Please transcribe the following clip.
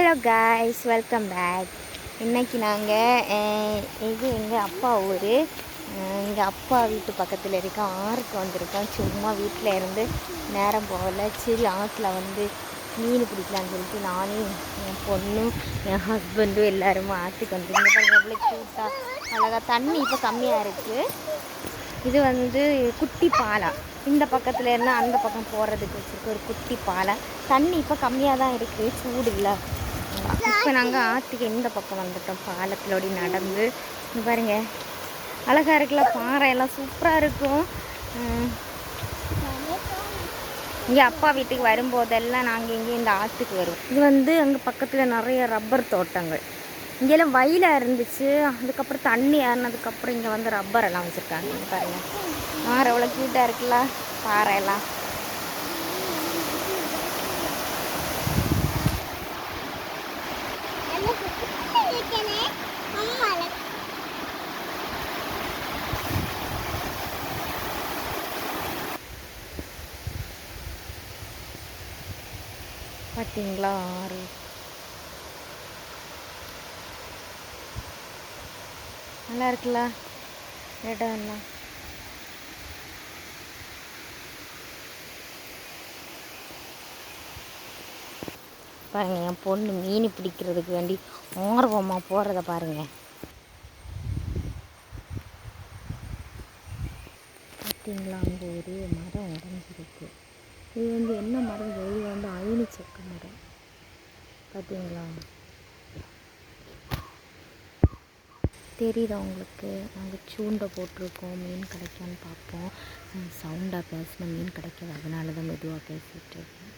Hello guys, welcome back. இன்றைக்கி நாங்கள் இது எங்கள் அப்பா ஊர், எங்கள் அப்பா வீட்டு பக்கத்தில் இருக்க ஆறுக்கு வந்திருக்கோம். சும்மா வீட்டில் இருந்து நேரம் போகல, சரி ஆற்றுல வந்து மீன் பிடிக்கலான்னு சொல்லிட்டு நானும் என் பொண்ணும் என் ஹஸ்பண்டும் எல்லாருமே ஆற்றுக்கு வந்துருக்கோம். எவ்வளோ க்யூட்டாக அழகாக தண்ணி இப்போ கம்மியாக இருக்குது. இது வந்து குட்டி பாலம். இந்த பக்கத்தில் இருந்தால் அந்த பக்கம் போகிறதுக்கு வச்சுருக்கு ஒரு குட்டி பாலம். தண்ணி இப்போ கம்மியாக தான் இருக்குது, சூடு இல்லை. இப்போ நாங்கள் ஆற்றுக்கு இந்த பக்கம் வந்துட்டோம். பாலத்திலோடி நடந்து இங்கே பாருங்க, அழகாக இருக்குல்ல, பாறை எல்லாம் சூப்பராக இருக்கும். இங்கே அப்பா வீட்டுக்கு வரும்போதெல்லாம் நாங்கள் இங்கே இந்த ஆற்றுக்கு வருவோம். இது வந்து அங்கே பக்கத்தில் நிறைய ரப்பர் தோட்டங்கள். இங்கெல்லாம் வயலாக இருந்துச்சு, அதுக்கப்புறம் தண்ணி ஏறினதுக்கப்புறம் இங்கே வந்து ரப்பர் எல்லாம் வச்சுருக்காங்க. இங்கே பாருங்கள், பாறை எவ்வளோ க்யூட்டாக இருக்குல்ல, பாறை எல்லாம். பார்த்தீங்களா ஆறு, நல்லா இருக்குல்ல இடம் எல்லாம். பாருங்கள், என் பொண்ணு மீன் பிடிக்கிறதுக்கு வேண்டி ஆர்வமாக போகிறத பாருங்கள். பார்த்தீங்களா, அங்கே ஒரு மரம் உடஞ்சிருக்கு. இது வந்து என்ன மரம்? இது வந்து அயனி செக்க மரம். பார்த்தீங்களா, தெரியுதா உங்களுக்கு? நாங்கள் சூண்டை போட்டிருக்கோம், மீன் கிடைக்கான்னு பார்ப்போம். சவுண்டாக பேசினா மீன் கிடைக்காது, அதனால தான் மெதுவாக பேசிகிட்டு இருக்கேன்.